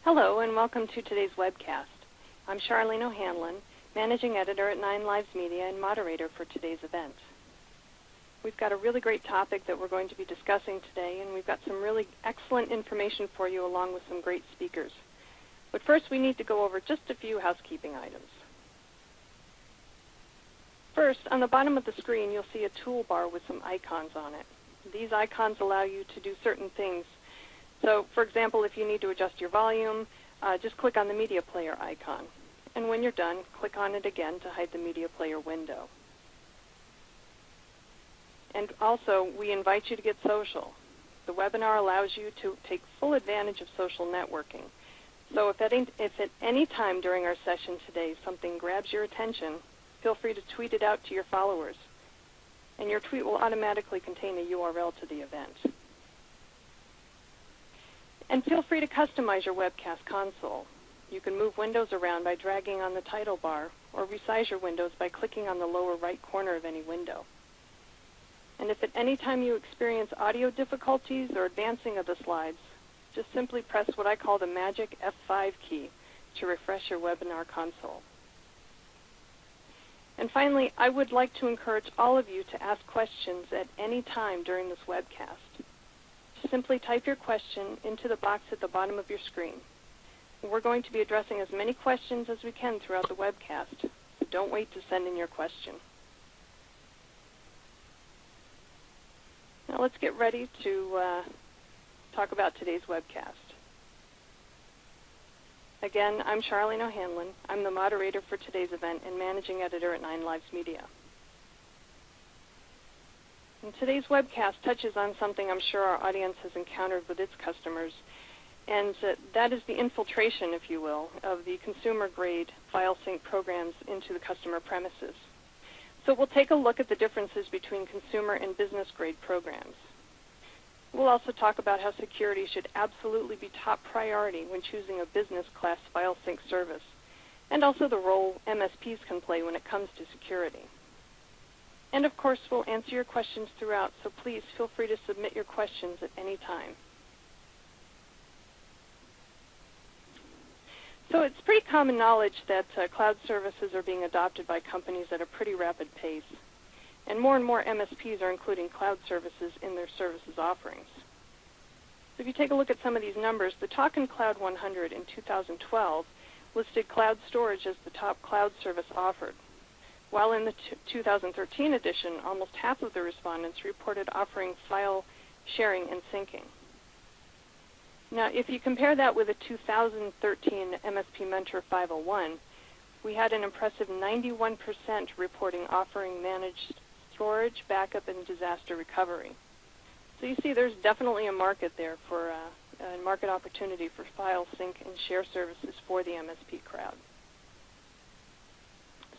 Hello and welcome to today's webcast. I'm Charlene O'Hanlon, Managing Editor at 9 Lives Media and moderator for today's event. We've got a really great topic that we're going to be discussing today, and we've got some really excellent information for you along with some great speakers. But first we need to go over just a few housekeeping items. First, on the bottom of the screen you'll see a toolbar with some icons on it. These icons allow you to do certain things. So, for example, if you need to adjust your volume, just click on the media player icon. And when you're done, click on it again to hide the media player window. And also, we invite you to get social. The webinar allows you to take full advantage of social networking. So if at any time during our session today something grabs your attention, feel free to tweet it out to your followers. And your tweet will automatically contain a URL to the event. And feel free to customize your webcast console. You can move windows around by dragging on the title bar, or resize your windows by clicking on the lower right corner of any window. And if at any time you experience audio difficulties or advancing of the slides, just simply press what I call the magic F5 key to refresh your webinar console. And finally, I would like to encourage all of you to ask questions at any time during this webcast. Simply type your question into the box at the bottom of your screen. We're going to be addressing as many questions as we can throughout the webcast, so don't wait to send in your question. Now let's get ready to talk about today's webcast. Again, I'm Charlene O'Hanlon. I'm the moderator for today's event and managing editor at 9 Lives Media. And today's webcast touches on something I'm sure our audience has encountered with its customers, and that is the infiltration, if you will, of the consumer-grade file sync programs into the customer premises. So we'll take a look at the differences between consumer and business-grade programs. We'll also talk about how security should absolutely be top priority when choosing a business-class file sync service, and also the role MSPs can play when it comes to security. And of course, we'll answer your questions throughout, so please feel free to submit your questions at any time. So it's pretty common knowledge that cloud services are being adopted by companies at a pretty rapid pace. And more MSPs are including cloud services in their services offerings. So if you take a look at some of these numbers, the Talkin' Cloud 100 in 2012 listed cloud storage as the top cloud service offered, while in the 2013 edition, almost half of the respondents reported offering file sharing and syncing. Now, if you compare that with the 2013 MSP Mentor 501, we had an impressive 91% reporting offering managed storage, backup, and disaster recovery. So you see there's definitely a market there for a market opportunity for file sync and share services for the MSP crowd.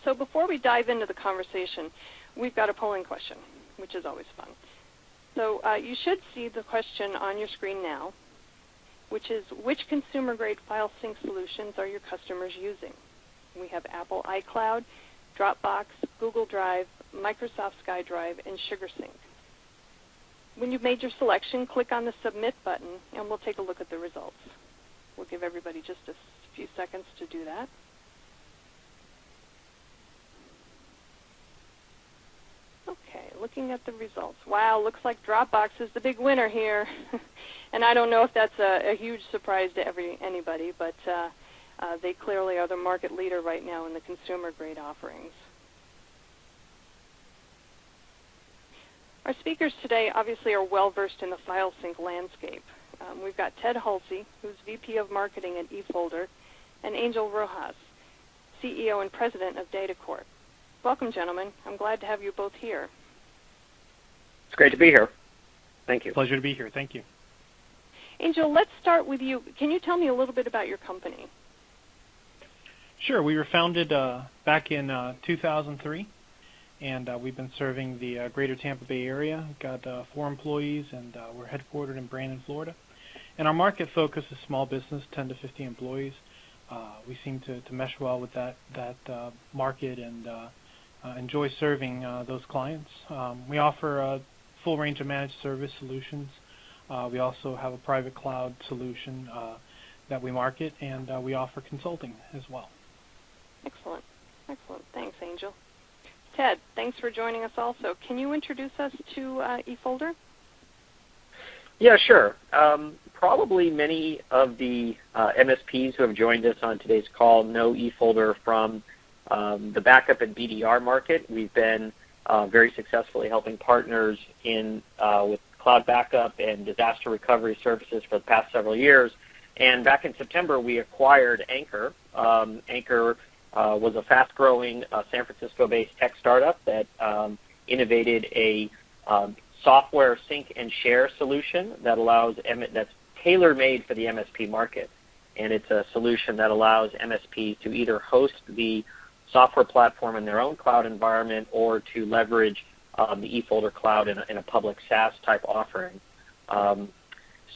So before we dive into the conversation, we've got a polling question, which is always fun. So you should see the question on your screen now, which is, which consumer-grade file sync solutions are your customers using? We have Apple iCloud, Dropbox, Google Drive, Microsoft SkyDrive, and SugarSync. When you've made your selection, click on the Submit button, and we'll take a look at the results. We'll give everybody just a few seconds to do that. Okay, looking at the results. Wow, looks like Dropbox is the big winner here. And I don't know if that's a huge surprise to anybody, but they clearly are the market leader right now in the consumer-grade offerings. Our speakers today obviously are well-versed in the file sync landscape. We've got Ted Hulsy, who's VP of Marketing at eFolder, and Angel Rojas, CEO and President of DataCorp. Welcome, gentlemen. I'm glad to have you both here. It's great to be here. Thank you. Pleasure to be here. Thank you. Angel, let's start with you. Can you tell me a little bit about your company? Sure. We were founded back in 2003, and we've been serving the greater Tampa Bay area. We've got 4 employees, and we're headquartered in Brandon, Florida. And our market focus is small business, 10 to 15 employees. We seem to mesh well with that market and enjoy serving those clients. We offer a full range of managed service solutions. We also have a private cloud solution that we market, and we offer consulting as well. Excellent. Excellent. Thanks, Angel. Ted, thanks for joining us also. Can you introduce us to eFolder? Yeah, sure. Probably many of the MSPs who have joined us on today's call know eFolder from the backup and BDR market. We've been very successfully helping partners in with cloud backup and disaster recovery services for the past several years. And back in September, we acquired Anchor. Anchor was a fast-growing San Francisco-based tech startup that innovated a software sync and share solution that allows that's tailor-made for the MSP market. And it's a solution that allows MSPs to either host the software platform in their own cloud environment or to leverage the eFolder cloud in a public SaaS type offering.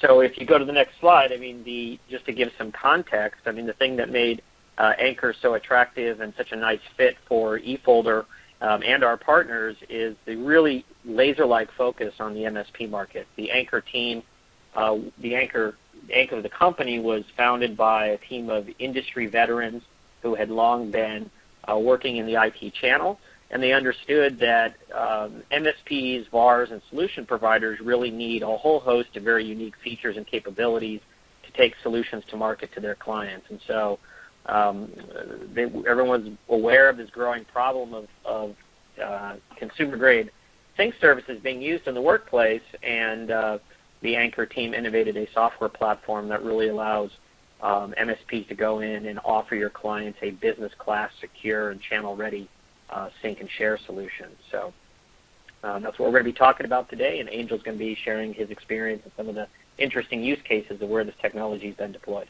So if you go to the next slide, I mean, just to give some context, I mean, the thing that made Anchor so attractive and such a nice fit for eFolder and our partners is the really laser-like focus on the MSP market. The Anchor team, the Anchor of the company was founded by a team of industry veterans who had long been working in the IT channel, and they understood that MSPs, VARs, and solution providers really need a whole host of very unique features and capabilities to take solutions to market to their clients. And so everyone's aware of this growing problem of consumer-grade sync services being used in the workplace, and the Anchor team innovated a software platform that really allows MSPs to go in and offer your clients a business-class, secure, and channel-ready sync and share solution. So that's what we're going to be talking about today, and Angel's going to be sharing his experience and some of the interesting use cases of where this technology has been deployed.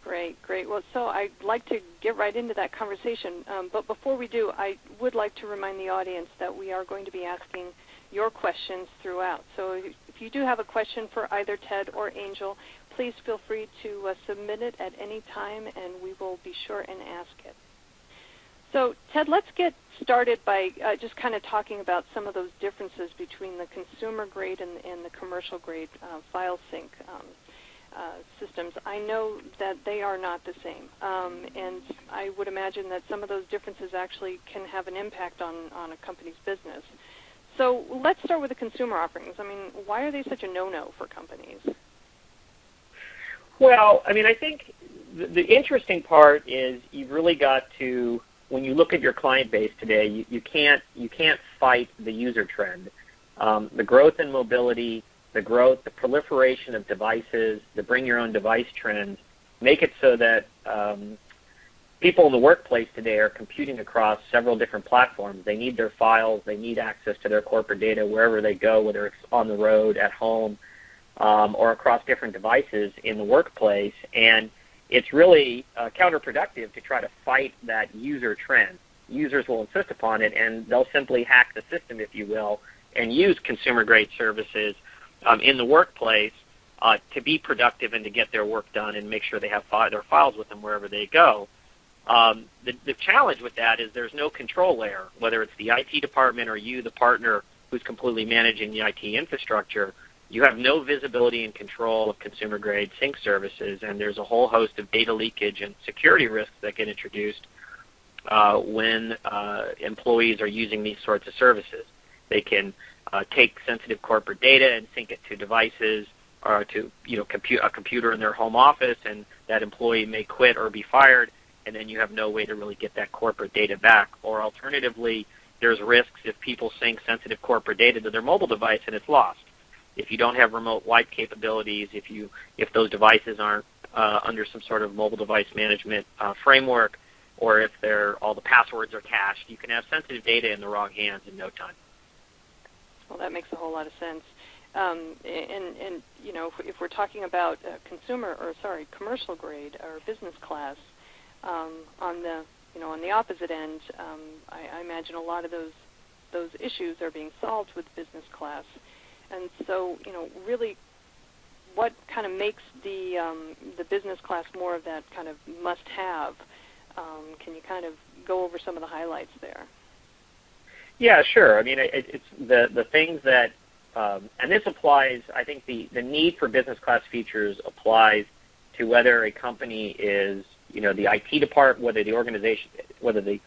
Great, great. Well, so I'd like to get right into that conversation, but before we do, I would like to remind the audience that we are going to be asking your questions throughout. So if you do have a question for either Ted or Angel, please feel free to submit it at any time, and we will be sure and ask it. So, Ted, let's get started by just kind of talking about some of those differences between the consumer-grade and the commercial-grade file sync systems. I know that they are not the same, and I would imagine that some of those differences actually can have an impact on a company's business. So let's start with the consumer offerings. I mean, why are they such a no-no for companies? Well, I mean, I think the interesting part is you've really got to, when you look at your client base today, you can't fight the user trend. The growth in mobility, the proliferation of devices, the bring your own device trends make it so that people in the workplace today are computing across several different platforms. They need their files, they need access to their corporate data wherever they go, whether it's on the road, at home, or across different devices in the workplace. And it's really counterproductive to try to fight that user trend. Users will insist upon it, and they'll simply hack the system, if you will, and use consumer-grade services in the workplace to be productive and to get their work done and make sure they have their files with them wherever they go. The challenge with that is there's no control layer, whether it's the IT department or you, the partner, who's completely managing the IT infrastructure. You have no visibility and control of consumer-grade sync services, and there's a whole host of data leakage and security risks that get introduced when employees are using these sorts of services. They can take sensitive corporate data and sync it to devices or to a computer in their home office, and that employee may quit or be fired, and then you have no way to really get that corporate data back. Or alternatively, there's risks if people sync sensitive corporate data to their mobile device and it's lost. If you don't have remote wipe capabilities, if those devices aren't under some sort of mobile device management framework, or if all the passwords are cached, you can have sensitive data in the wrong hands in no time. Well, that makes a whole lot of sense. And if we're talking about commercial grade or business class, on the opposite end, I imagine a lot of those issues are being solved with business class. And so, really, what kind of makes the business class more of that kind of must-have? Can you kind of go over some of the highlights there? Yeah, sure. I mean, it's the things that, and this applies, I think the need for business class features applies to whether a company is, the IT department, whether the organization, whether the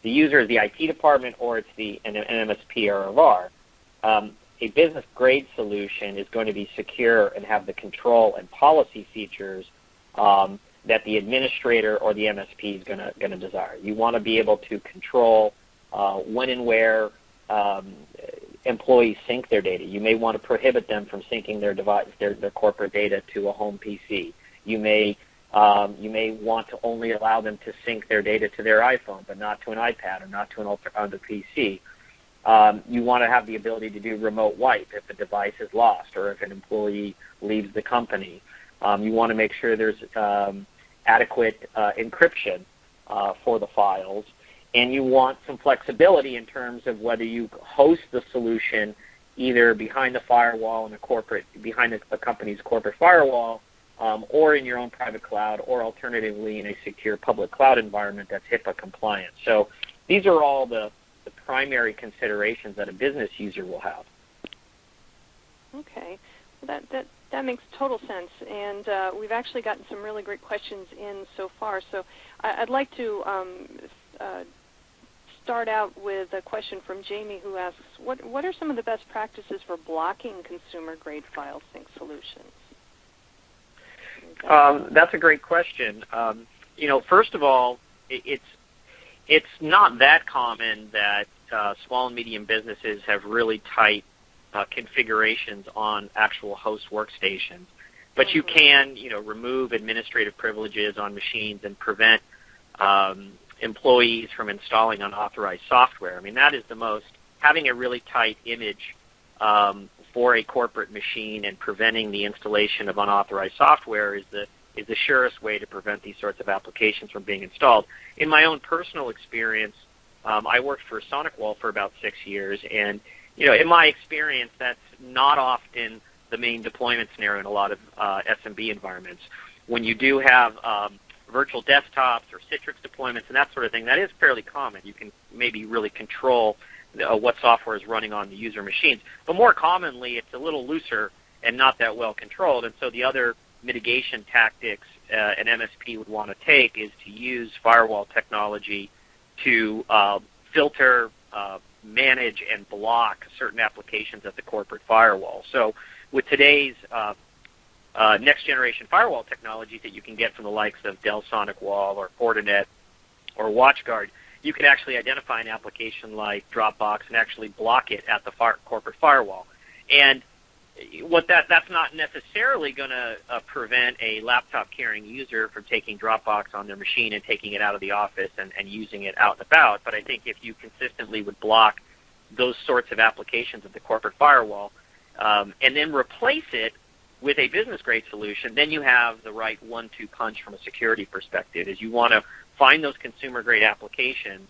user is the IT department or it's an MSP or a VAR, a business-grade solution is going to be secure and have the control and policy features that the administrator or the MSP is going to desire. You want to be able to control when and where employees sync their data. You may want to prohibit them from syncing their device, their corporate data to a home PC. You may want to only allow them to sync their data to their iPhone, but not to an iPad or not to an other PC. You want to have the ability to do remote wipe if a device is lost or if an employee leaves the company. You want to make sure there's adequate encryption for the files. And you want some flexibility in terms of whether you host the solution either behind the firewall in behind a company's corporate firewall, or in your own private cloud, or alternatively in a secure public cloud environment that's HIPAA compliant. So these are all the primary considerations that a business user will have. Okay, well, that makes total sense, and we've actually gotten some really great questions in so far. So I'd like to start out with a question from Jamie, who asks, what are some of the best practices for blocking consumer-grade file sync solutions? That's a great question. First of all, it's not that common that small and medium businesses have really tight configurations on actual host workstations. But you can, remove administrative privileges on machines and prevent employees from installing unauthorized software. I mean, that is having a really tight image for a corporate machine and preventing the installation of unauthorized software is the surest way to prevent these sorts of applications from being installed. In my own personal experience, I worked for SonicWall for about 6 years, and in my experience, that's not often the main deployment scenario in a lot of SMB environments. When you do have virtual desktops or Citrix deployments and that sort of thing, that is fairly common. You can maybe really control what software is running on the user machines. But more commonly, it's a little looser and not that well controlled. And so the other mitigation tactics an MSP would want to take is to use firewall technology to filter, manage, and block certain applications at the corporate firewall. So with today's next-generation firewall technology that you can get from the likes of Dell SonicWall or Fortinet or WatchGuard, you can actually identify an application like Dropbox and actually block it at the corporate firewall. And that's not necessarily going to prevent a laptop-carrying user from taking Dropbox on their machine and taking it out of the office and using it out and about. But I think if you consistently would block those sorts of applications at the corporate firewall and then replace it with a business-grade solution, then you have the right 1-2 punch from a security perspective. Is you want to find those consumer-grade applications,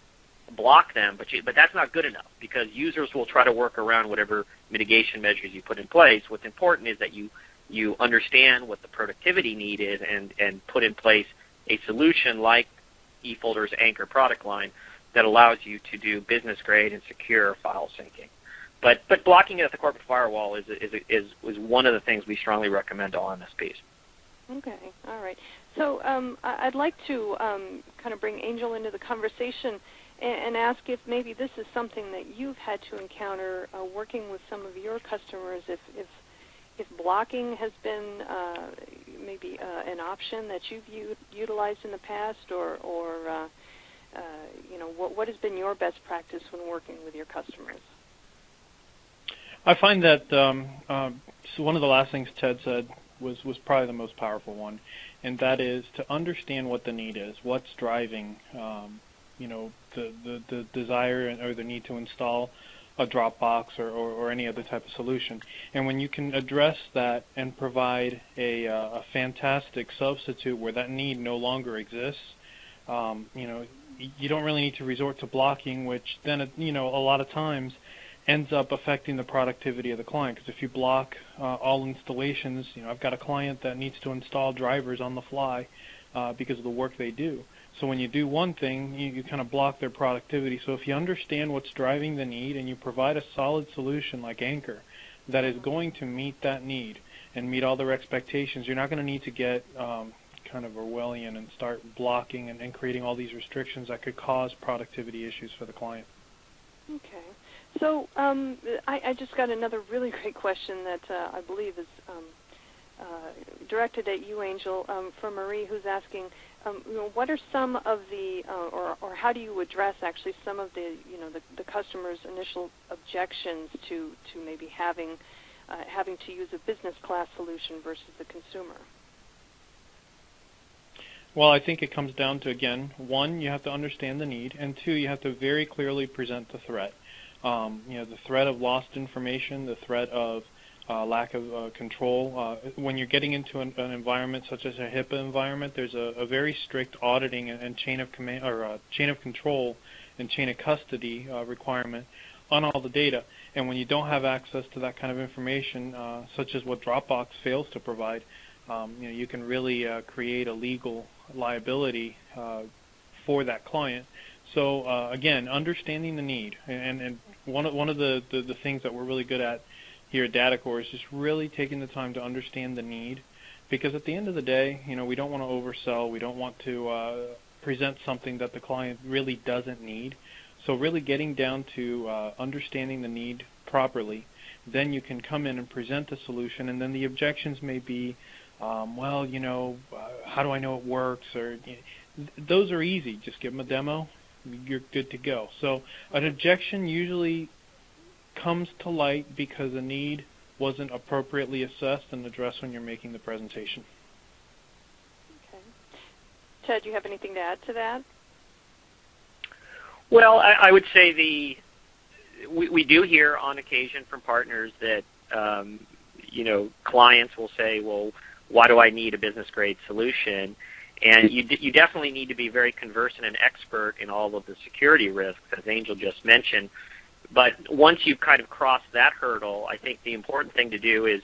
block them, but that's not good enough because users will try to work around whatever mitigation measures you put in place. What's important is that you understand what the productivity need is and put in place a solution like eFolder's Anchor product line that allows you to do business-grade and secure file syncing. But blocking it at the corporate firewall is one of the things we strongly recommend to all MSPs. Okay, all right. So I'd like to kind of bring Angel into the conversation and ask if maybe this is something that you've had to encounter working with some of your customers, if blocking has been maybe an option that you've utilized in the past, or what has been your best practice when working with your customers? I find that so one of the last things Ted said was probably the most powerful one, and that is to understand what the need is, what's driving the desire or the need to install a Dropbox or any other type of solution. And when you can address that and provide a fantastic substitute where that need no longer exists, you don't really need to resort to blocking, which then a lot of times ends up affecting the productivity of the client. Because if you block all installations, I've got a client that needs to install drivers on the fly because of the work they do. So when you do one thing, you kind of block their productivity. So if you understand what's driving the need and you provide a solid solution like Anchor that is going to meet that need, and meet all their expectations, you're not going to need to get kind of Orwellian and start blocking and creating all these restrictions that could cause productivity issues for the client. Okay. So I just got another really great question that I believe is directed at you, Angel, from Marie, who's asking, what are some of the, or how do you address actually some of the, the customer's initial objections to maybe having to use a business class solution versus the consumer? Well, I think it comes down to, again, one, you have to understand the need, and two, you have to very clearly present the threat. The threat of lost information, the threat of lack of control. When you're getting into an environment such as a HIPAA environment, there's a very strict auditing and chain of command, or chain of control and chain of custody requirement on all the data. And when you don't have access to that kind of information, such as what Dropbox fails to provide, you can really create a legal liability for that client. So again, understanding the need, and one of the things that we're really good at here at DataCore is just really taking the time to understand the need, because at the end of the day, we don't want to oversell, we don't want to present something that the client really doesn't need. So really getting down to understanding the need properly, then you can come in and present a solution, and then the objections may be, how do I know it works? Or those are easy. Just give them a demo, you're good to go. So an objection usually comes to light because a need wasn't appropriately assessed and addressed when you're making the presentation. Okay. Ted, do you have anything to add to that? Well, I would say we do hear on occasion from partners that clients will say, well, why do I need a business-grade solution? And you definitely need to be very conversant and expert in all of the security risks, as Angel just mentioned. But once you kind of cross that hurdle, I think the important thing to do is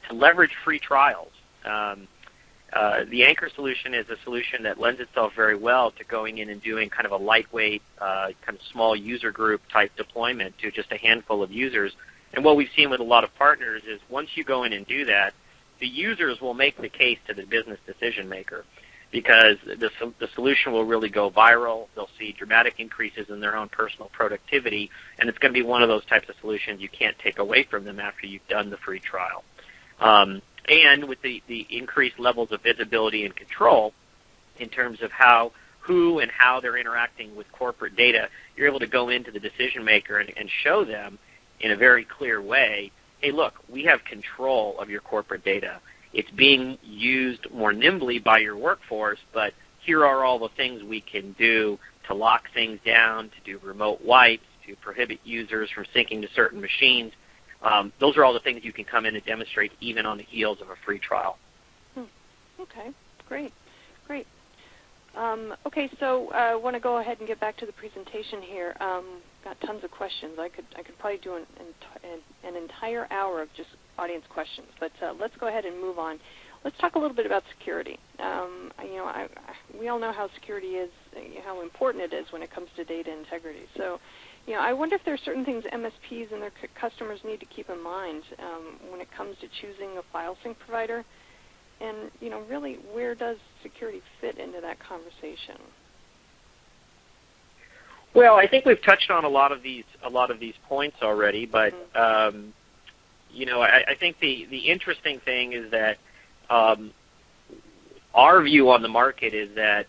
to leverage free trials. The Anchor solution is a solution that lends itself very well to going in and doing kind of a lightweight, kind of small user group type deployment to just a handful of users. And what we've seen with a lot of partners is once you go in and do that, the users will make the case to the business decision maker, because the solution will really go viral. They'll see dramatic increases in their own personal productivity, and it's going to be one of those types of solutions you can't take away from them after you've done the free trial. And with the increased levels of visibility and control in terms of who and how they're interacting with corporate data, you're able to go into the decision maker and show them in a very clear way, hey, look, we have control of your corporate data. It's being used more nimbly by your workforce, but here are all the things we can do to lock things down, to do remote wipes, to prohibit users from syncing to certain machines. Those are all the things you can come in and demonstrate even on the heels of a free trial. Okay, great. Okay, so I want to go ahead and get back to the presentation here. Got tons of questions. I could probably do an entire hour of just audience questions, but let's go ahead and move on. Let's talk a little bit about security. We all know how security is, how important it is when it comes to data integrity. So, I wonder if there are certain things MSPs and their customers need to keep in mind when it comes to choosing a file sync provider, and really, where does security fit into that conversation? Well, I think we've touched on a lot of these points already, but I think the interesting thing is that our view on the market is that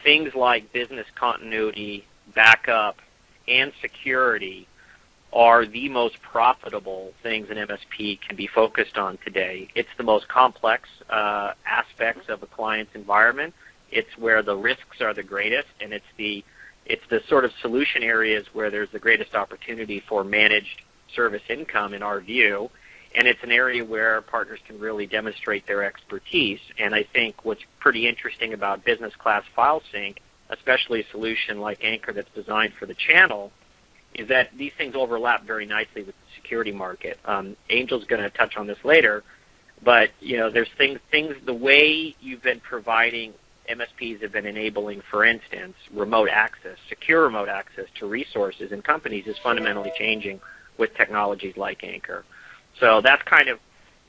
things like business continuity, backup, and security are the most profitable things an MSP can be focused on today. It's the most complex aspects of a client's environment. It's where the risks are the greatest, and it's the sort of solution areas where there's the greatest opportunity for managed service income in our view, and it's an area where partners can really demonstrate their expertise. And I think what's pretty interesting about business class file sync, especially a solution like Anchor that's designed for the channel, is that these things overlap very nicely with the security market. Angel's going to touch on this later, but there's things the way you've been providing, MSPs have been enabling, for instance, remote access, secure remote access to resources in companies is fundamentally changing with technologies like Anchor. So that's kind of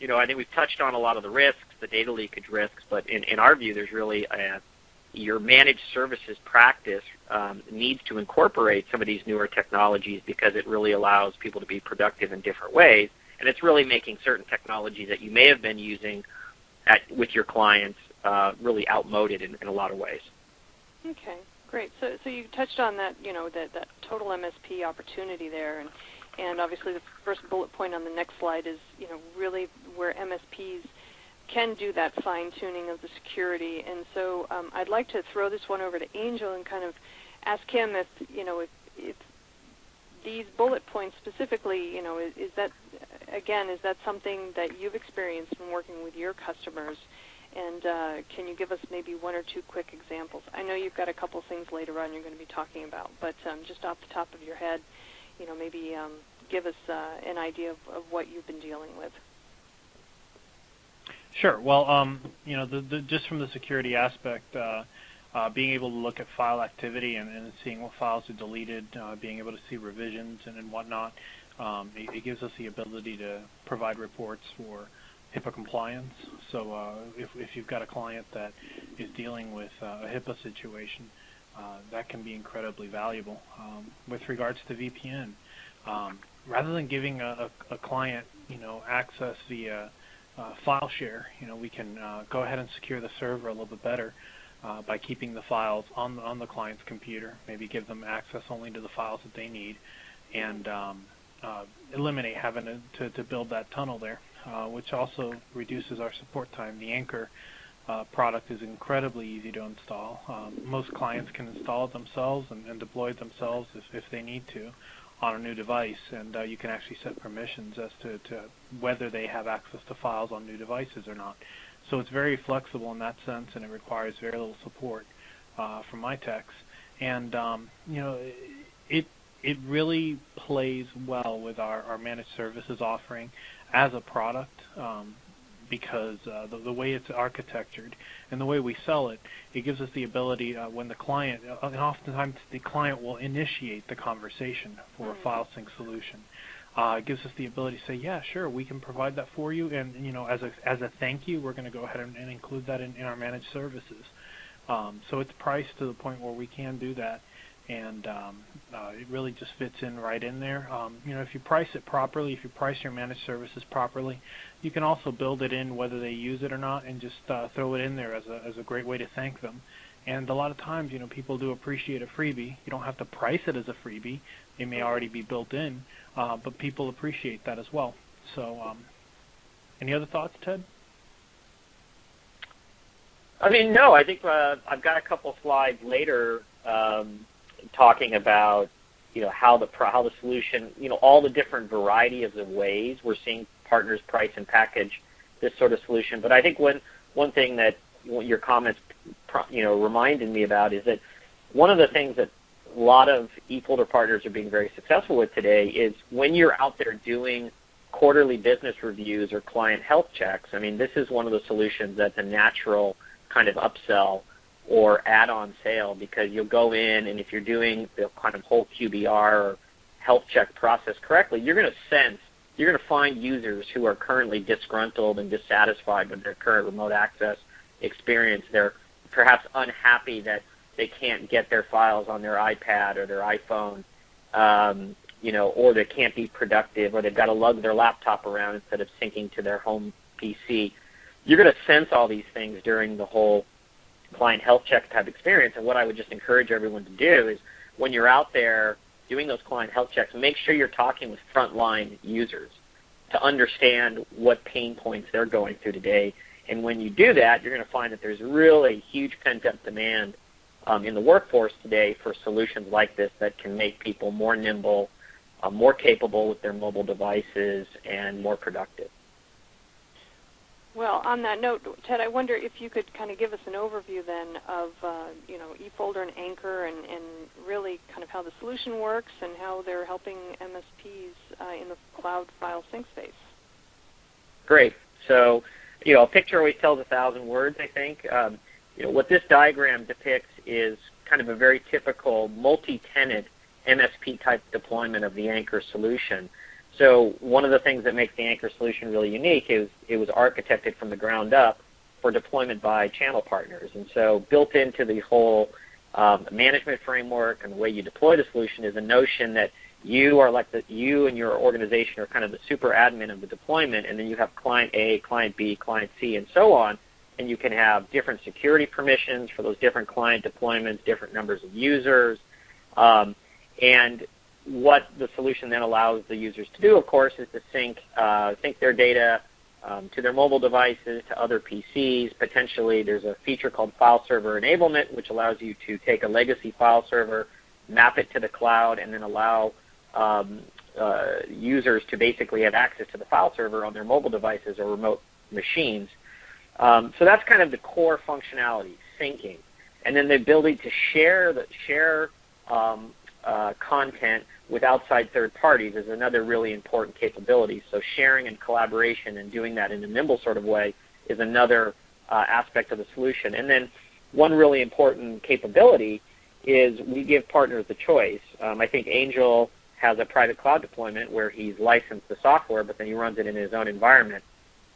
I think we've touched on a lot of the risks, the data leakage risks, but in our view, there's really your managed services practice needs to incorporate some of these newer technologies because it really allows people to be productive in different ways, and it's really making certain technologies that you may have been using with your clients really outmoded in a lot of ways. Okay, great. So you touched on that, that total MSP opportunity there, and obviously the first bullet point on the next slide is, really where MSPs can do that fine-tuning of the security. And so I'd like to throw this one over to Angel and kind of ask him if these bullet points specifically, is that something that you've experienced in working with your customers? And can you give us maybe one or two quick examples? I know you've got a couple things later on you're going to be talking about, but just off the top of your head, maybe give us an idea of what you've been dealing with. Sure. Well, just from the security aspect, being able to look at file activity and seeing what files are deleted, being able to see revisions and whatnot, it gives us the ability to provide reports for HIPAA compliance. So if you've got a client that is dealing with a HIPAA situation, that can be incredibly valuable. With regards to VPN, rather than giving a client access via file share, we can go ahead and secure the server a little bit better by keeping the files on the client's computer, maybe give them access only to the files that they need, and eliminate having to build that tunnel there, which also reduces our support time. The Anchor product is incredibly easy to install. Most clients can install it themselves and deploy it themselves if they need to on a new device, and you can actually set permissions as to whether they have access to files on new devices or not. So it's very flexible in that sense, and it requires very little support from my techs. And it really plays well with our managed services offering as a product, because the way it's architectured and the way we sell it, it gives us the ability when the client, and oftentimes the client will initiate the conversation for a file sync solution. It gives us the ability to say, yeah, sure, we can provide that for you, and as a thank you, we're going to go ahead and include that in our managed services. So it's priced to the point where we can do that, and it really just fits in right in there. If you price it properly, if you price your managed services properly, you can also build it in whether they use it or not, and just throw it in there as a great way to thank them. And a lot of times, people do appreciate a freebie. You don't have to price it as a freebie. It may already be built in, but people appreciate that as well. So any other thoughts, Ted? No, I think I've got a couple slides later talking about how the solution, all the different varieties of ways we're seeing partners price and package this sort of solution. But I think one thing that your comments reminded me about is that one of the things that a lot of eFolder partners are being very successful with today is when you're out there doing quarterly business reviews or client health checks. This is one of the solutions that's a natural kind of upsell or add-on sale, because you'll go in, and if you're doing the kind of whole QBR or health check process correctly, you're going to find users who are currently disgruntled and dissatisfied with their current remote access experience. They're perhaps unhappy that they can't get their files on their iPad or their iPhone, or they can't be productive, or they've got to lug their laptop around instead of syncing to their home PC. You're going to sense all these things during the whole client health check type experience, and what I would just encourage everyone to do is when you're out there doing those client health checks, make sure you're talking with frontline users to understand what pain points they're going through today. And when you do that, you're going to find that there's really huge pent-up demand in the workforce today for solutions like this that can make people more nimble, more capable with their mobile devices, and more productive. Well, on that note, Ted, I wonder if you could kind of give us an overview then of eFolder and Anchor and really kind of how the solution works and how they're helping MSPs in the cloud file sync space. Great. So, a picture always tells 1,000 words, I think. What this diagram depicts is kind of a very typical multi-tenant MSP-type deployment of the Anchor solution. So one of the things that makes the Anchor solution really unique is it was architected from the ground up for deployment by channel partners. And so built into the whole management framework and the way you deploy the solution is a notion that you and your organization are kind of the super admin of the deployment, and then you have client A, client B, client C, and so on, and you can have different security permissions for those different client deployments, different numbers of users, and what the solution then allows the users to do, of course, is to sync their data to their mobile devices, to other PCs. Potentially, there's a feature called file server enablement, which allows you to take a legacy file server, map it to the cloud, and then allow users to basically have access to the file server on their mobile devices or remote machines. So that's kind of the core functionality, syncing. And then the ability to share content with outside third parties is another really important capability. So sharing and collaboration and doing that in a nimble sort of way is another aspect of the solution. And then one really important capability is we give partners the choice. I think Angel has a private cloud deployment where he's licensed the software, but then he runs it in his own environment.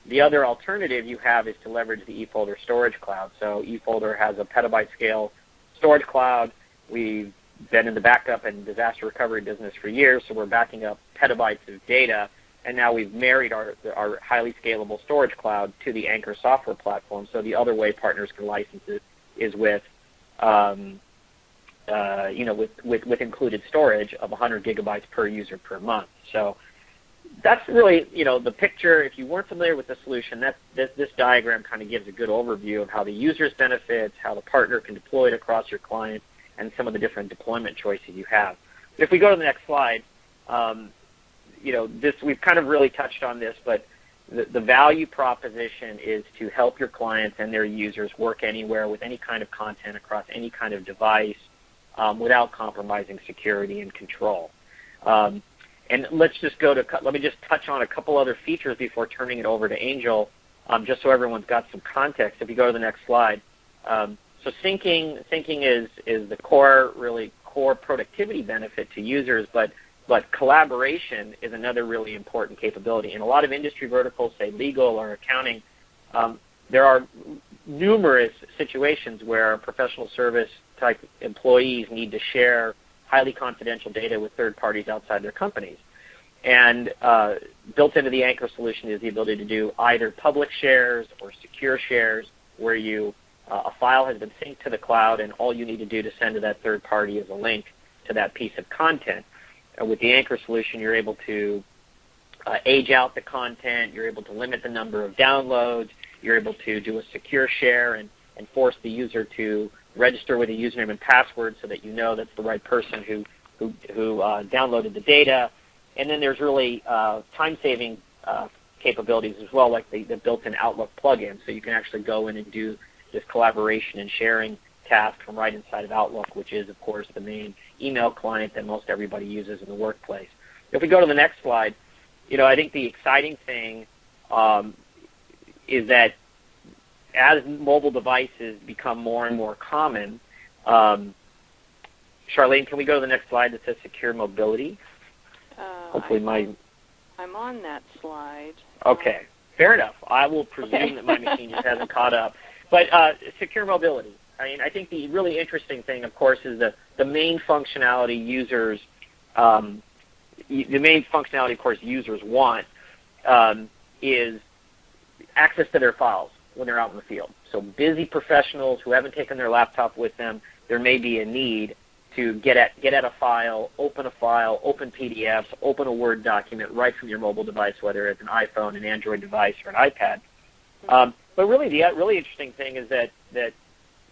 The other alternative you have is to leverage the eFolder storage cloud. So eFolder has a petabyte scale storage cloud. We've been in the backup and disaster recovery business for years, so we're backing up petabytes of data, and now we've married our highly scalable storage cloud to the Anchor software platform. So the other way partners can license it is with with included storage of 100 gigabytes per user per month. So that's really, the picture. If you weren't familiar with the solution, this diagram kind of gives a good overview of how the users benefit, how the partner can deploy it across your client, and some of the different deployment choices you have. If we go to the next slide, we've kind of really touched on this, but the value proposition is to help your clients and their users work anywhere with any kind of content across any kind of device without compromising security and control. And let me just touch on a couple other features before turning it over to Angel, just so everyone's got some context. If you go to the next slide. So syncing is the core productivity benefit to users, but collaboration is another really important capability. In a lot of industry verticals, say legal or accounting, there are numerous situations where professional service type employees need to share highly confidential data with third parties outside their companies. And built into the Anchor solution is the ability to do either public shares or secure shares where a file has been synced to the cloud, and all you need to do to send to that third party is a link to that piece of content. And with the Anchor solution, you're able to age out the content, you're able to limit the number of downloads, you're able to do a secure share and force the user to register with a username and password so that you know that's the right person who downloaded the data. And then there's really time-saving capabilities as well, like the built-in Outlook plugin, so you can actually go in and do this collaboration and sharing task from right inside of Outlook, which is, of course, the main email client that most everybody uses in the workplace. If we go to the next slide, I think the exciting thing is that as mobile devices become more and more common, Charlene, can we go to the next slide that says secure mobility? Hopefully I'm on that slide. Okay, fair enough. I will presume that my machine just hasn't caught up. But secure mobility. I think the really interesting thing, of course, is the main functionality users want is access to their files when they're out in the field. So busy professionals who haven't taken their laptop with them, there may be a need to get at a file, open PDFs, open a Word document right from your mobile device, whether it's an iPhone, an Android device, or an iPad. But really, the really interesting thing is that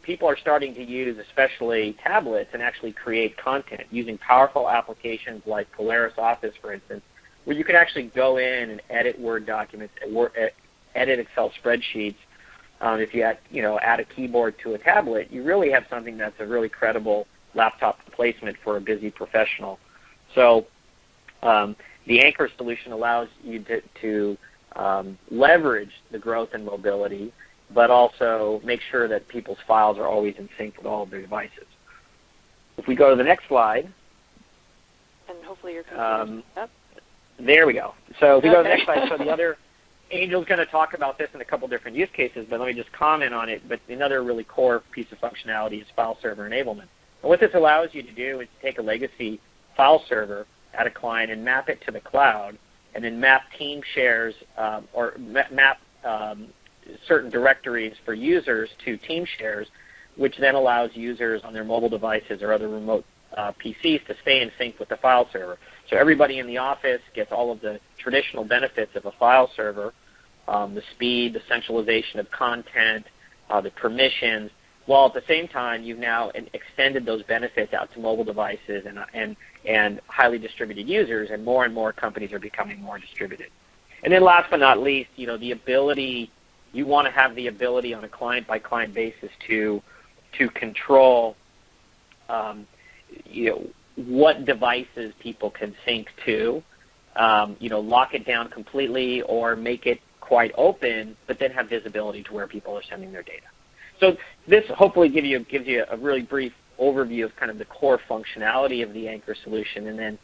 people are starting to use, especially tablets, and actually create content using powerful applications like Polaris Office, for instance, where you can actually go in and edit Word documents, edit Excel spreadsheets. If you add a keyboard to a tablet, you really have something that's a really credible laptop replacement for a busy professional. So the Anchor solution allows you to leverage the growth in mobility, but also make sure that people's files are always in sync with all of their devices. If we go to the next slide. And hopefully your computer's up. There we go. So if we go to the next slide, so the other, Angel's going to talk about this in a couple different use cases, but let me just comment on it. But another really core piece of functionality is file server enablement. And what this allows you to do is take a legacy file server at a client and map it to the cloud, and then map team shares or map certain directories for users to team shares, which then allows users on their mobile devices or other remote PCs to stay in sync with the file server. So everybody in the office gets all of the traditional benefits of a file server, the speed, the centralization of content, the permissions, while at the same time you've now extended those benefits out to mobile devices and highly distributed users, and more companies are becoming more distributed. And then last but not least, the ability, you want to have the ability on a client-by-client basis to control what devices people can sync to, lock it down completely or make it quite open, but then have visibility to where people are sending their data. So this hopefully gives you a really brief overview of kind of the core functionality of the Anchor solution, and then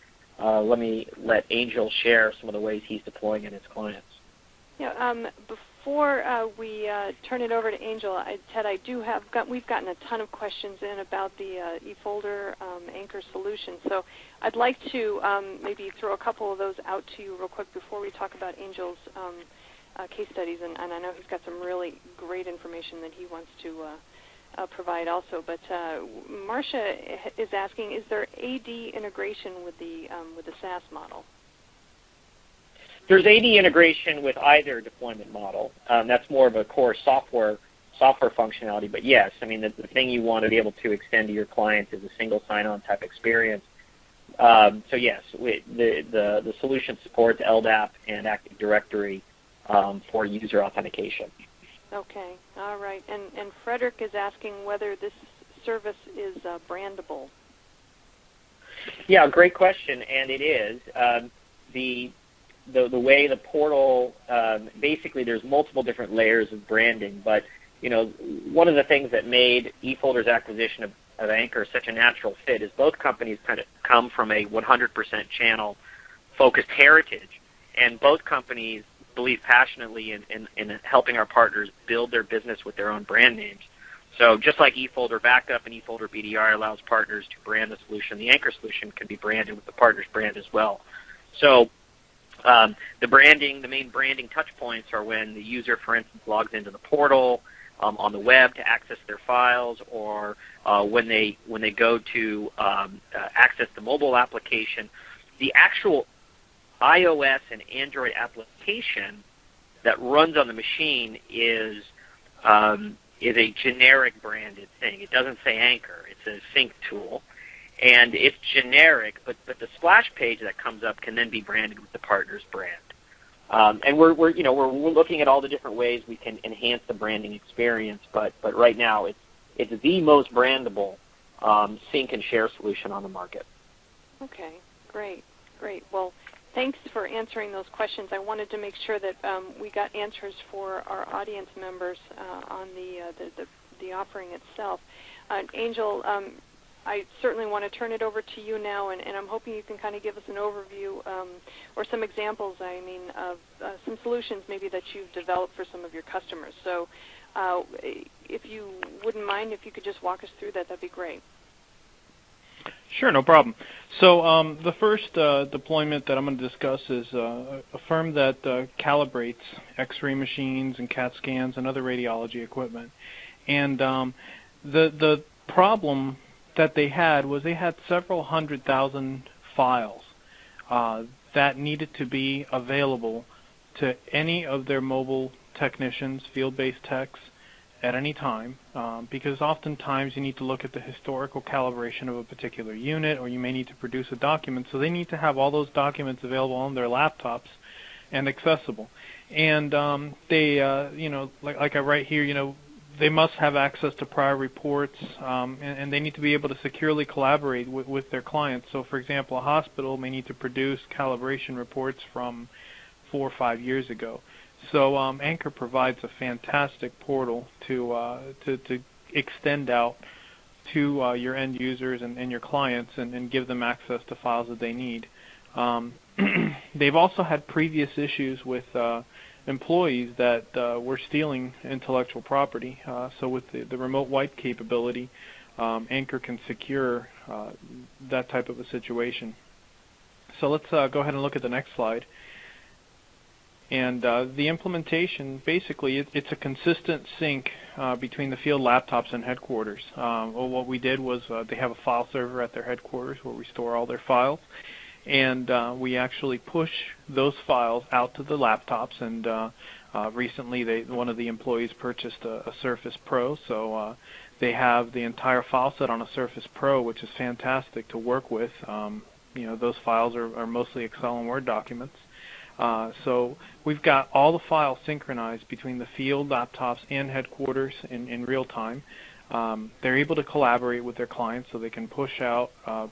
let Angel share some of the ways he's deploying it in his clients. Yeah, before we turn it over to Angel, Ted, we've gotten a ton of questions in about the eFolder Anchor solution. So I'd like to maybe throw a couple of those out to you real quick before we talk about Angel's case studies, and I know he's got some really great information that he wants to provide also. But Marcia is asking, is there AD integration with the SaaS model? There's AD integration with either deployment model. That's more of a core software functionality. But yes, I mean, the thing you want to be able to extend to your clients is a single sign-on type experience. So yes, the solution supports LDAP and Active Directory for user authentication. Okay, all right. And Frederick is asking whether this service is brandable. Yeah, great question, and it is. The way the portal, basically there's multiple different layers of branding, but one of the things that made eFolder's acquisition of Anchor such a natural fit is both companies kind of come from a 100% channel-focused heritage, and both companies believe passionately in helping our partners build their business with their own brand names. So just like eFolder Backup and eFolder BDR allows partners to brand the solution, the Anchor solution can be branded with the partner's brand as well. So the main branding touch points are when the user, for instance, logs into the portal on the web to access their files, or when they go to access the mobile application. The actual iOS and Android application that runs on the machine is a generic branded thing. It doesn't say Anchor. It's a sync tool. And it's generic, but the splash page that comes up can then be branded with the partner's brand. And we're looking at all the different ways we can enhance the branding experience, but right now it's the most brandable sync and share solution on the market. Okay, great. Well, thanks for answering those questions. I wanted to make sure that we got answers for our audience members on the offering itself. Angel, I certainly want to turn it over to you now, and I'm hoping you can kind of give us an overview or some examples, of some solutions maybe that you've developed for some of your customers. So if you wouldn't mind, if you could just walk us through that, that'd be great. Sure, no problem. So the first deployment that I'm going to discuss is a firm that calibrates X-ray machines and CAT scans and other radiology equipment. And the problem that they had was they had several 100,000 files that needed to be available to any of their mobile technicians, field-based techs, at any time, because oftentimes you need to look at the historical calibration of a particular unit, or you may need to produce a document. So they need to have all those documents available on their laptops and accessible. And they, like I write here, they must have access to prior reports, and they need to be able to securely collaborate with their clients. So, for example, a hospital may need to produce calibration reports from 4 or 5 years ago. So Anchor provides a fantastic portal to extend out to your end users and your clients and give them access to files that they need. they've also had previous issues with employees that were stealing intellectual property. So with the remote wipe capability, Anchor can secure that type of a situation. So let's go ahead and look at the next slide. And the implementation, basically, it's a consistent sync between the field laptops and headquarters. Well, what we did was they have a file server at their headquarters where we store all their files. And we actually push those files out to the laptops. And recently, one of the employees purchased a Surface Pro, so they have the entire file set on a Surface Pro, which is fantastic to work with. Those files are mostly Excel and Word documents. So we've got all the files synchronized between the field laptops and headquarters in real time. They're able to collaborate with their clients so they can push out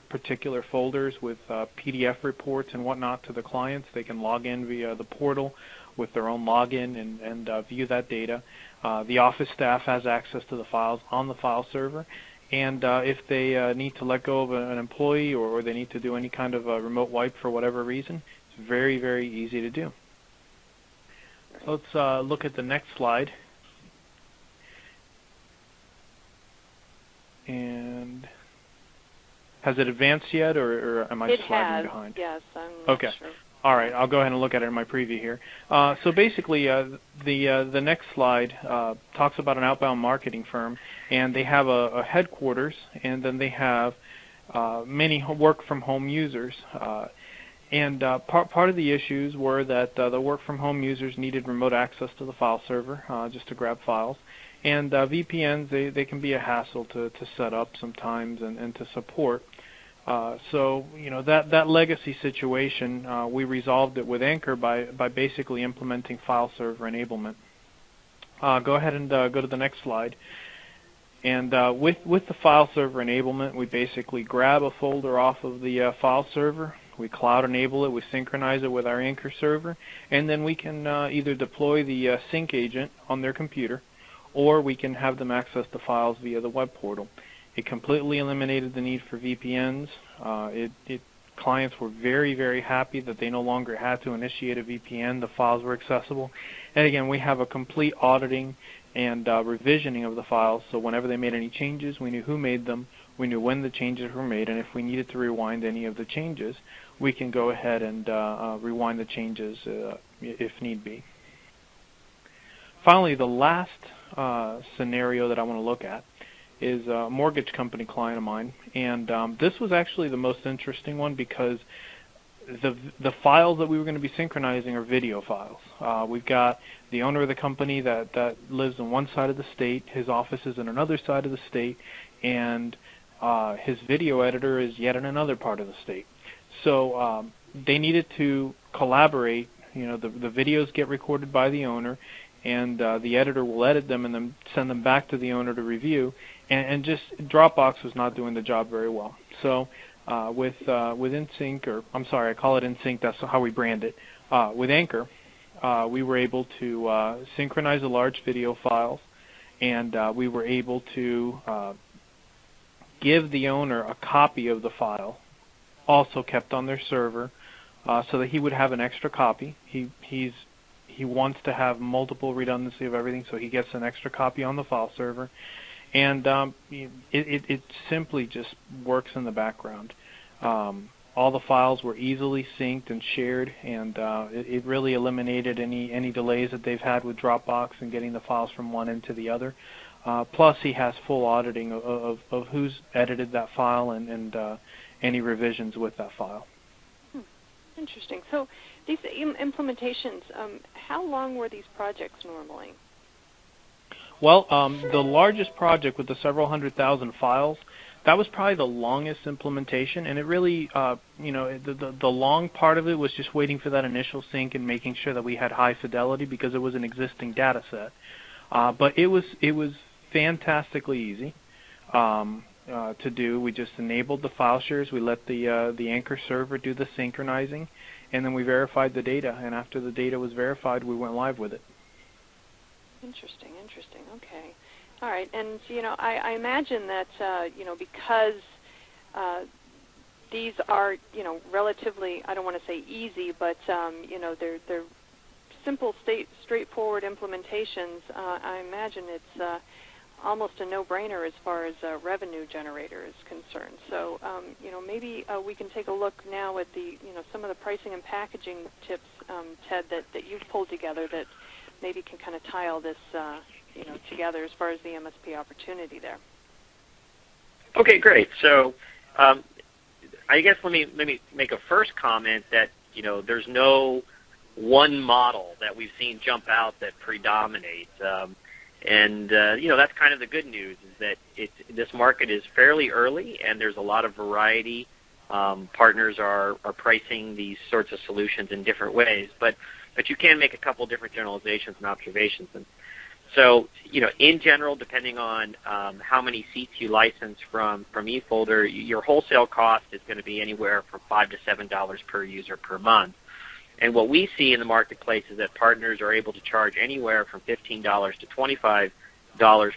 particular folders with PDF reports and whatnot to the clients. They can log in via the portal with their own login and view that data. The office staff has access to the files on the file server. And if they need to let go of an employee or they need to do any kind of a remote wipe for whatever reason, it's very, very easy to do. So let's look at the next slide. And has it advanced yet, or am I sliding behind? Yes, I'm not sure. All right, I'll go ahead and look at it in my preview here. So basically, the next slide talks about an outbound marketing firm, and they have a headquarters, and then they have many work-from-home users. And part of the issues were that the work-from-home users needed remote access to the file server just to grab files. And VPNs, they can be a hassle to set up sometimes and to support. So that legacy situation, we resolved it with Anchor by basically implementing file server enablement. Go ahead and go to the next slide. And with the file server enablement, we basically grab a folder off of the file server. We cloud enable it, we synchronize it with our Anchor server, and then we can either deploy the sync agent on their computer, or we can have them access the files via the web portal. It completely eliminated the need for VPNs. Clients were very, very happy that they no longer had to initiate a VPN. The files were accessible. And again, we have a complete auditing and revisioning of the files, so whenever they made any changes, we knew who made them, we knew when the changes were made, and if we needed to rewind any of the changes, we can go ahead and rewind the changes if need be. Finally, the last scenario that I want to look at is a mortgage company client of mine, and this was actually the most interesting one because the files that we were going to be synchronizing are video files. We've got the owner of the company that lives on one side of the state, his office is in another side of the state, and his video editor is yet in another part of the state. So they needed to collaborate. The videos get recorded by the owner, and the editor will edit them and then send them back to the owner to review. And just Dropbox was not doing the job very well. So with InSync, or I'm sorry, I call it InSync, that's how we brand it. With Anchor, we were able to synchronize the large video files, and we were able to give the owner a copy of the file, also kept on their server, so that he would have an extra copy. He wants to have multiple redundancy of everything, so he gets an extra copy on the file server. And it simply just works in the background. All the files were easily synced and shared, and it really eliminated any delays that they've had with Dropbox and getting the files from one end to the other. Plus, he has full auditing of who's edited that file and any revisions with that file. Interesting. So these implementations, how long were these projects normally? Well, the largest project with the several 100,000 files, that was probably the longest implementation, and it really, the long part of it was just waiting for that initial sync and making sure that we had high fidelity because it was an existing data set. But it was fantastically easy to do. We just enabled the file shares. We let the Anchor server do the synchronizing, and then we verified the data. And after the data was verified, we went live with it. Interesting. Okay. All right. And, I imagine that, because these are, relatively, I don't want to say easy, but, they're simple, straightforward implementations. I imagine it's almost a no-brainer as far as a revenue generator is concerned. So, maybe we can take a look now at the, some of the pricing and packaging tips, Ted, that you've pulled together that maybe can kind of tie all this, together as far as the MSP opportunity there. Okay, great. So, I guess let me make a first comment that there's no one model that we've seen jump out that predominates. That's kind of the good news is that this market is fairly early and there's a lot of variety. Partners are pricing these sorts of solutions in different ways, but you can make a couple different generalizations and observations. And so, in general, depending on how many seats you license from eFolder, your wholesale cost is going to be anywhere from $5 to $7 per user per month. And what we see in the marketplace is that partners are able to charge anywhere from $15 to $25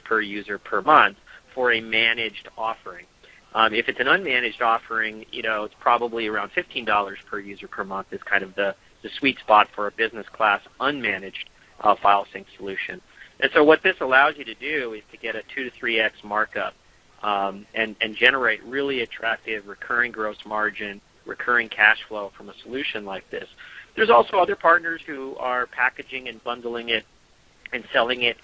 per user per month for a managed offering. If it's an unmanaged offering, it's probably around $15 per user per month is kind of the sweet spot for a business class unmanaged file sync solution. And so what this allows you to do is to get a 2 to 3x markup and generate really attractive recurring gross margin, recurring cash flow from a solution like this. There's also other partners who are packaging and bundling it and selling it.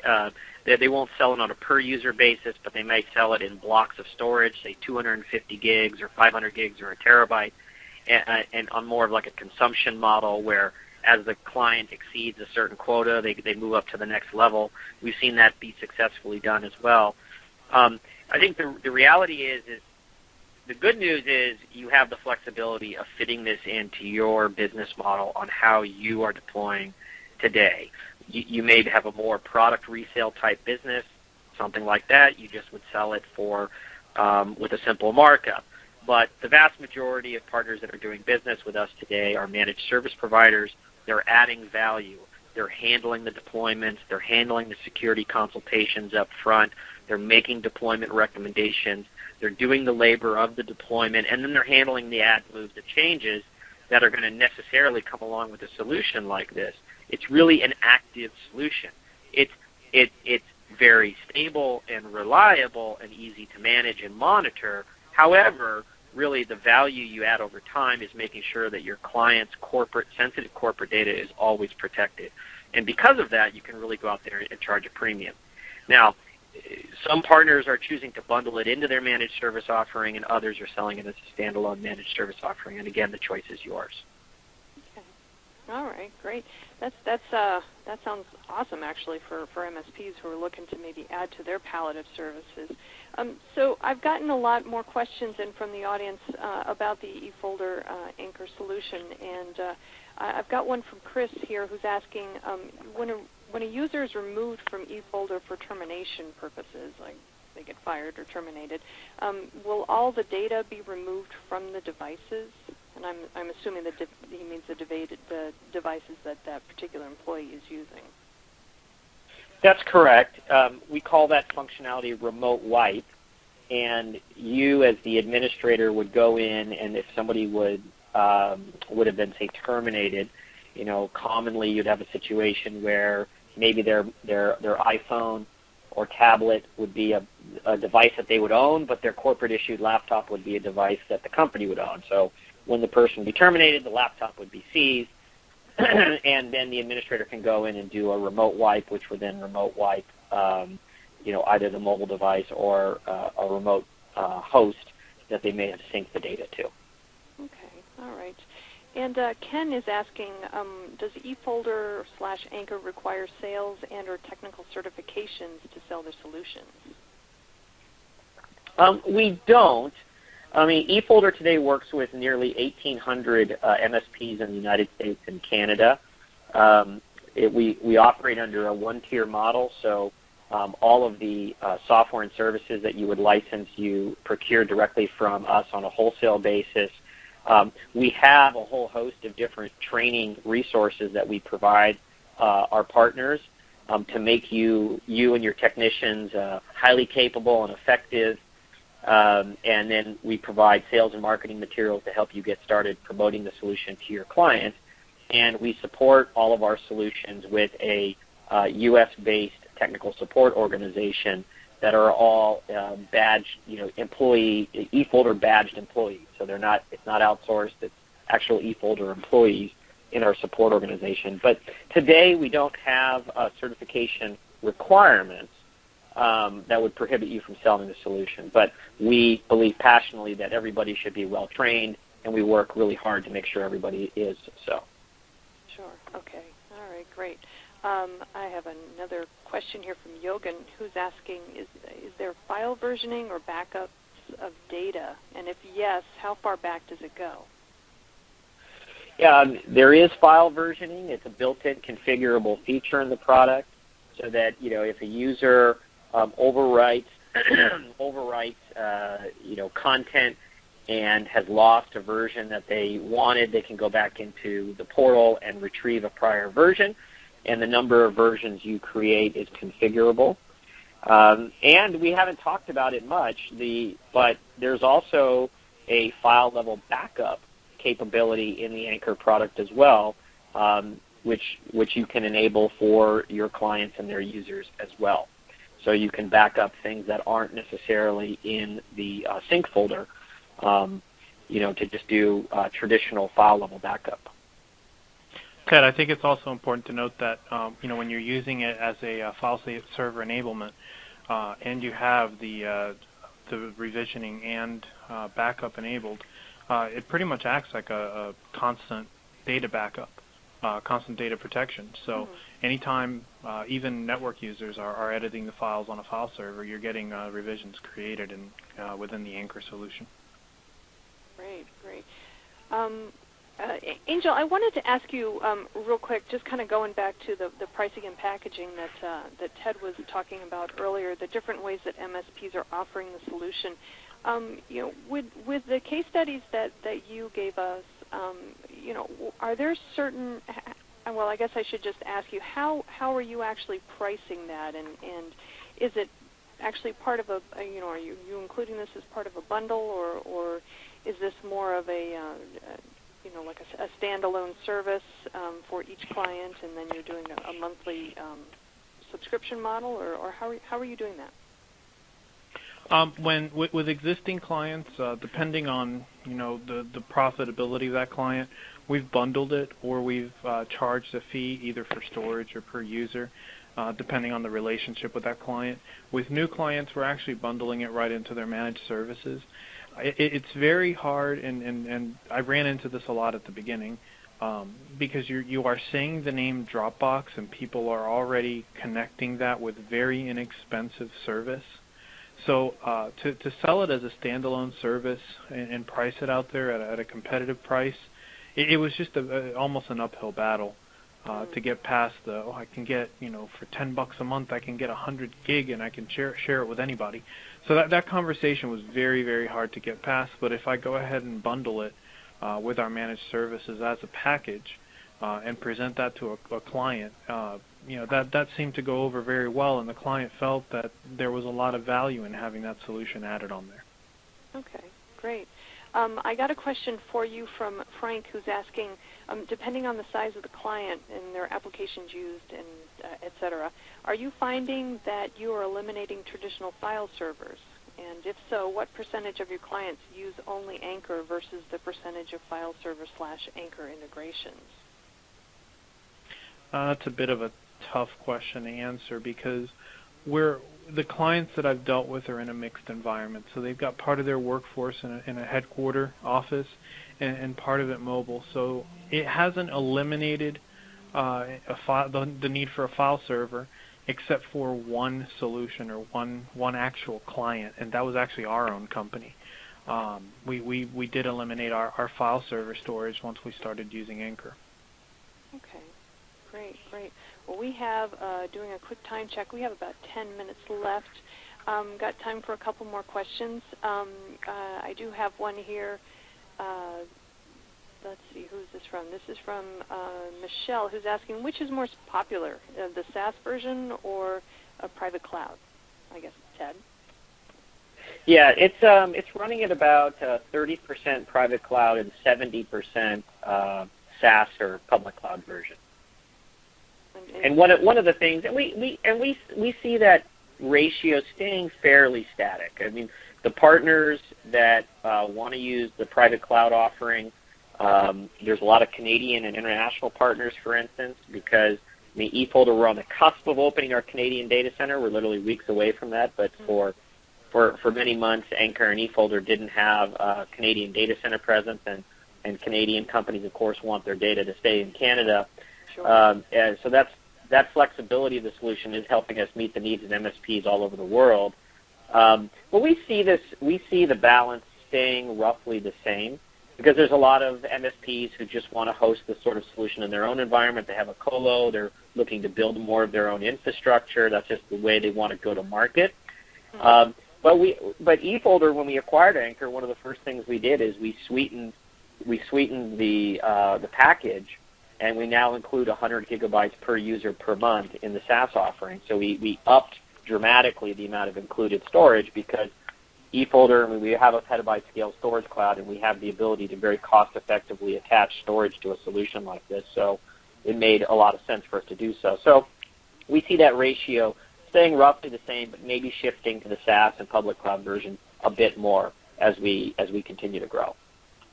They won't sell it on a per-user basis, but they may sell it in blocks of storage, say 250 gigs or 500 gigs or a terabyte, and on more of like a consumption model where as the client exceeds a certain quota, they move up to the next level. We've seen that be successfully done as well. I think the reality is the good news is you have the flexibility of fitting this into your business model on how you are deploying today. You may have a more product resale type business, something like that. You just would sell it for with a simple markup. But the vast majority of partners that are doing business with us today are managed service providers. They're adding value. They're handling the deployments. They're handling the security consultations up front. They're making deployment recommendations. They're doing the labor of the deployment, and then they're handling the add, moves, the changes that are going to necessarily come along with a solution like this. It's really an active solution. It's very stable and reliable and easy to manage and monitor. However, really the value you add over time is making sure that your client's sensitive corporate data is always protected. And because of that, you can really go out there and charge a premium. Now, some partners are choosing to bundle it into their managed service offering, and others are selling it as a standalone managed service offering. And again, the choice is yours. Okay. All right, great. That sounds awesome, actually, for MSPs who are looking to maybe add to their palette of services. So I've gotten a lot more questions in from the audience about the eFolder Anchor solution, and I've got one from Chris here who's asking, when a user is removed from eFolder for termination purposes, like they get fired or terminated, will all the data be removed from the devices? And I'm assuming that he means the devices that particular employee is using. That's correct. We call that functionality remote wipe, and you as the administrator would go in, and if somebody would have been, say, terminated, commonly you'd have a situation where maybe their iPhone or tablet would be a device that they would own, but their corporate-issued laptop would be a device that the company would own. So when the person would be terminated, the laptop would be seized, and then the administrator can go in and do a remote wipe, which would then remote wipe, either the mobile device or a remote host that they may have synced the data to. Okay, all right. And Ken is asking, does eFolder/Anchor require sales and or technical certifications to sell their solutions? We don't. I mean, eFolder today works with nearly 1,800 MSPs in the United States and Canada. We operate under a one-tier model, so all of the software and services that you would license, you procure directly from us on a wholesale basis. We have a whole host of different training resources that we provide our partners to make you and your technicians highly capable and effective and then we provide sales and marketing materials to help you get started promoting the solution to your clients. And we support all of our solutions with a U.S.-based technical support organization that are all badged, employee eFolder badged employees. So it's not outsourced. It's actual eFolder employees in our support organization. But today we don't have certification requirements that would prohibit you from selling the solution. But we believe passionately that everybody should be well trained, and we work really hard to make sure everybody is so. Sure. Okay. All right. Great. I have another question here from Yogan, who's asking, is there file versioning or backups of data? And if yes, how far back does it go? Yeah, there is file versioning. It's a built-in configurable feature in the product, so that if a user overwrites content and has lost a version that they wanted, they can go back into the portal and retrieve a prior version. And the number of versions you create is configurable. And we haven't talked about it much, but there's also a file-level backup capability in the Anchor product as well, which you can enable for your clients and their users as well. So you can back up things that aren't necessarily in the sync folder, to just do traditional file-level backup. Ted, I think it's also important to note that when you're using it as a file server enablement, and you have the revisioning and backup enabled, it pretty much acts like a constant data backup, constant data protection. So anytime even network users are editing the files on a file server, you're getting revisions created within the Anchor solution. Great. Angel, I wanted to ask you real quick, just kind of going back to the pricing and packaging that Ted was talking about earlier, the different ways that MSPs are offering the solution. With the case studies that you gave us, are there certain? Well, I guess I should just ask you, how are you actually pricing that, and is it actually part of a? Are you including this as part of a bundle, or is this more of a like a standalone service for each client, and then you're doing a monthly subscription model, or how are you doing that? With existing clients, depending on the profitability of that client, we've bundled it, or we've charged a fee either for storage or per user, depending on the relationship with that client. With new clients, we're actually bundling it right into their managed services. It's very hard, and I ran into this a lot at the beginning, because you are saying the name Dropbox, and people are already connecting that with very inexpensive service. So to sell it as a standalone service and price it out there at a competitive price, it was just almost an uphill battle to get past I can get, for $10 a month, I can get 100 gig and I can share it with anybody. So that conversation was very, very hard to get past. But if I go ahead and bundle it with our managed services as a package and present that to a client, that seemed to go over very well, and the client felt that there was a lot of value in having that solution added on there. Okay, great. I got a question for you from Frank, who's asking, depending on the size of the client and their applications used, and et cetera, are you finding that you are eliminating traditional file servers? And if so, what percentage of your clients use only Anchor versus the percentage of file server/Anchor integrations? That's a bit of a tough question to answer, because the clients that I've dealt with are in a mixed environment. So they've got part of their workforce in a headquarter office and part of it mobile. So it hasn't eliminated the need for a file server, except for one solution or one actual client, and that was actually our own company. We did eliminate our file server storage once we started using Anchor. Okay. Great. Well, we have, doing a quick time check, we have about 10 minutes left. Got time for a couple more questions. I do have one here. Let's see, who's this from? This is from Michelle, who's asking, which is more popular, the SaaS version or a private cloud? I guess Ted. Yeah, it's running at about 30% private cloud and 70% SaaS or public cloud version. And one of the things, and we see that ratio staying fairly static. I mean, the partners that want to use the private cloud offering, there's a lot of Canadian and international partners, for instance, because I mean, eFolder, we're on the cusp of opening our Canadian data center. We're literally weeks away from that, but for many months, Anchor and eFolder didn't have a Canadian data center presence, and Canadian companies, of course, want their data to stay in Canada. Sure. And so that flexibility of the solution is helping us meet the needs of MSPs all over the world. But we see the balance staying roughly the same because there's a lot of MSPs who just want to host this sort of solution in their own environment. They have a colo. They're looking to build more of their own infrastructure. That's just the way they want to go to market. But eFolder, when we acquired Anchor, one of the first things we did is we sweetened the package, and we now include 100 gigabytes per user per month in the SaaS offering. So we upped dramatically the amount of included storage because eFolder, I mean, we have a petabyte scale storage cloud, and we have the ability to very cost effectively attach storage to a solution like this. So it made a lot of sense for us to do so. So we see that ratio staying roughly the same, but maybe shifting to the SaaS and public cloud version a bit more as we continue to grow.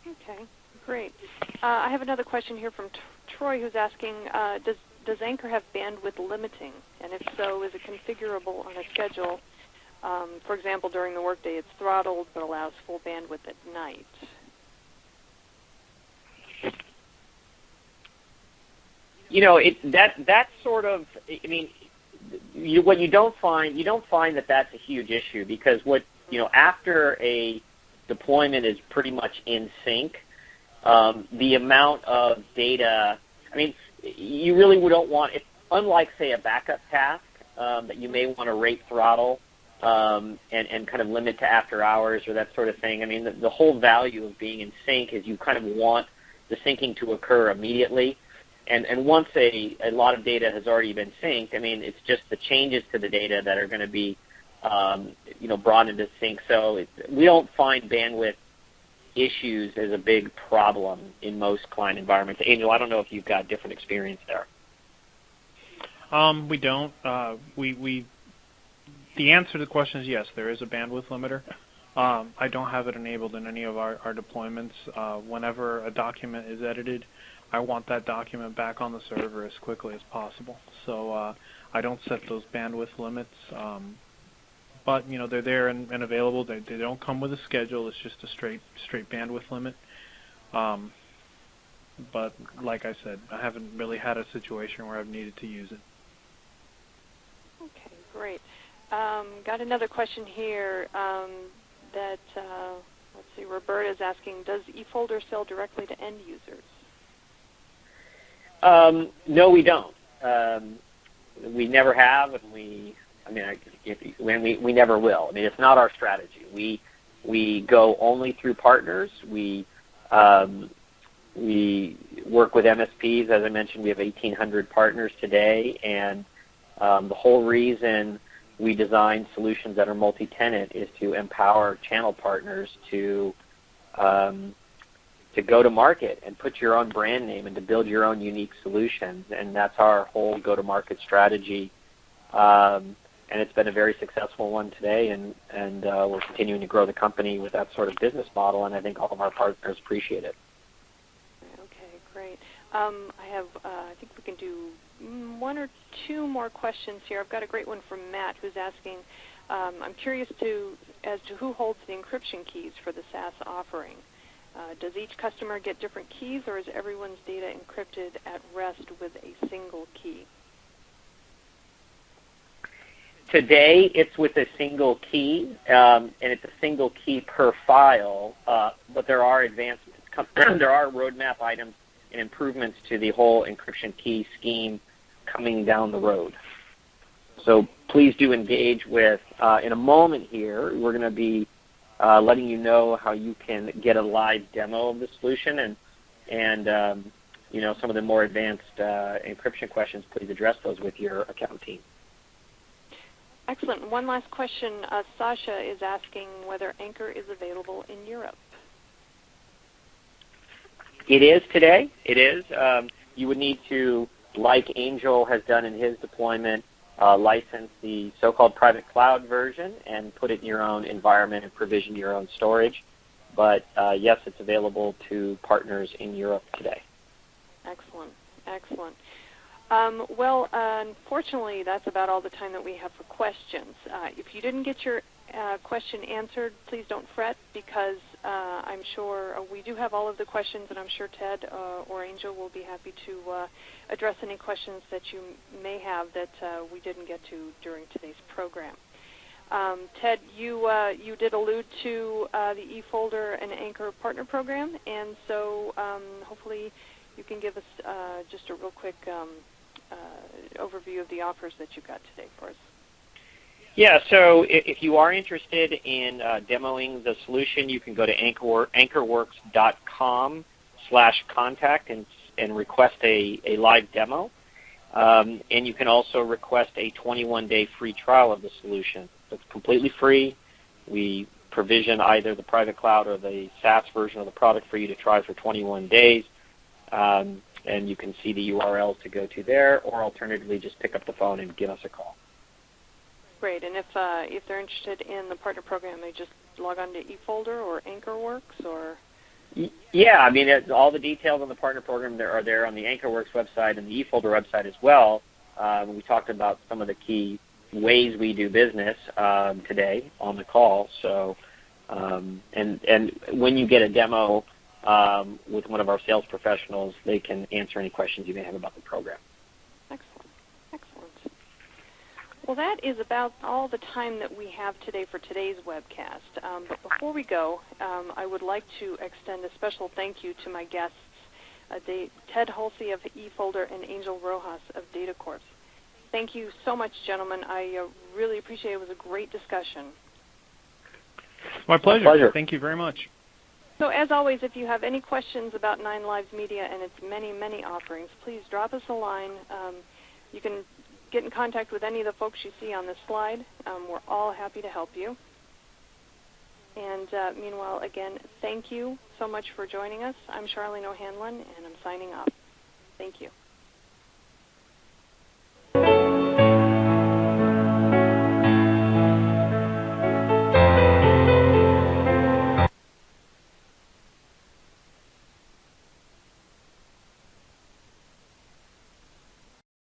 Okay, great. I have another question here from Troy, who's asking, does Anchor have bandwidth limiting? And if so, is it configurable on a schedule? For example, during the workday, it's throttled but allows full bandwidth at night. You know, that sort of, I mean, what you don't find that that's a huge issue because after a deployment is pretty much in sync, the amount of data, I mean, you really don't want it, unlike, say, a backup task that you may want to rate throttle and kind of limit to after hours or that sort of thing. I mean, the whole value of being in sync is you kind of want the syncing to occur immediately. And once a lot of data has already been synced, I mean, it's just the changes to the data that are going to be, brought into sync. So we don't find bandwidth issues as a big problem in most client environments. Angel, I don't know if you've got different experience there. We don't. The answer to the question is yes, there is a bandwidth limiter. I don't have it enabled in any of our deployments. Whenever a document is edited, I want that document back on the server as quickly as possible. So I don't set those bandwidth limits. But, they're there and available. They don't come with a schedule. It's just a straight bandwidth limit. But like I said, I haven't really had a situation where I've needed to use it. Okay, great. Got another question here that, let's see, Roberta is asking, does eFolder sell directly to end users? No, we don't. We never have, and we never will. I mean, it's not our strategy. We go only through partners. We work with MSPs. As I mentioned, we have 1,800 partners today, and the whole reason we design solutions that are multi-tenant is to empower channel partners to go to market and put your own brand name and to build your own unique solutions. And that's our whole go-to-market strategy. And it's been a very successful one today, and we're continuing to grow the company with that sort of business model, and I think all of our partners appreciate it. Okay, great. I think we can do one or two more questions here. I've got a great one from Matt who's asking, I'm curious as to who holds the encryption keys for the SaaS offering. Does each customer get different keys, or is everyone's data encrypted at rest with a single key? Today, it's with a single key, and it's a single key per file, but there are advancements. There are roadmap items and improvements to the whole encryption key scheme coming down the road. So please do engage with, in a moment here, we're going to be letting you know how you can get a live demo of the solution, and some of the more advanced encryption questions, please address those with your account team. I Excellent. One last question. Sasha is asking whether Anchor is available in Europe. It is today. It is. You would need to, like Angel has done in his deployment, license the so-called private cloud version and put it in your own environment and provision your own storage. But, yes, it's available to partners in Europe today. Excellent. Excellent. Well, unfortunately, that's about all the time that we have for questions. If you didn't get your question answered, please don't fret, because I'm sure we do have all of the questions, and I'm sure Ted or Angel will be happy to address any questions that you may have that we didn't get to during today's program. Ted, you did allude to the eFolder and Anchor Partner Program, and so hopefully you can give us just a real quick overview of the offers that you've got today for us. Yeah, so if you are interested in demoing the solution, you can go to anchorworks.com/contact and request a live demo. And you can also request a 21-day free trial of the solution. It's completely free. We provision either the private cloud or the SaaS version of the product for you to try for 21 days. And you can see the URLs to go to there, or alternatively just pick up the phone and give us a call. Great. And if they're interested in the partner program, they just log on to eFolder or AnchorWorks, or? Yeah, I mean, all the details on the partner program are there on the AnchorWorks website and the eFolder website as well. We talked about some of the key ways we do business today on the call. So, and when you get a demo with one of our sales professionals, they can answer any questions you may have about the program. Excellent. Excellent. Well, that is about all the time that we have today for today's webcast. But before we go, I would like to extend a special thank you to my guests, Ted Hulsy of eFolder and Angel Rojas of DataCorps. Thank you so much, gentlemen. I really appreciate it. It was a great discussion. My pleasure. My pleasure. Thank you very much. So as always, if you have any questions about Nine Lives Media and its many, many offerings, please drop us a line. You can get in contact with any of the folks you see on this slide. We're all happy to help you. And meanwhile, again, thank you so much for joining us. I'm Charlene O'Hanlon, and I'm signing off. Thank you.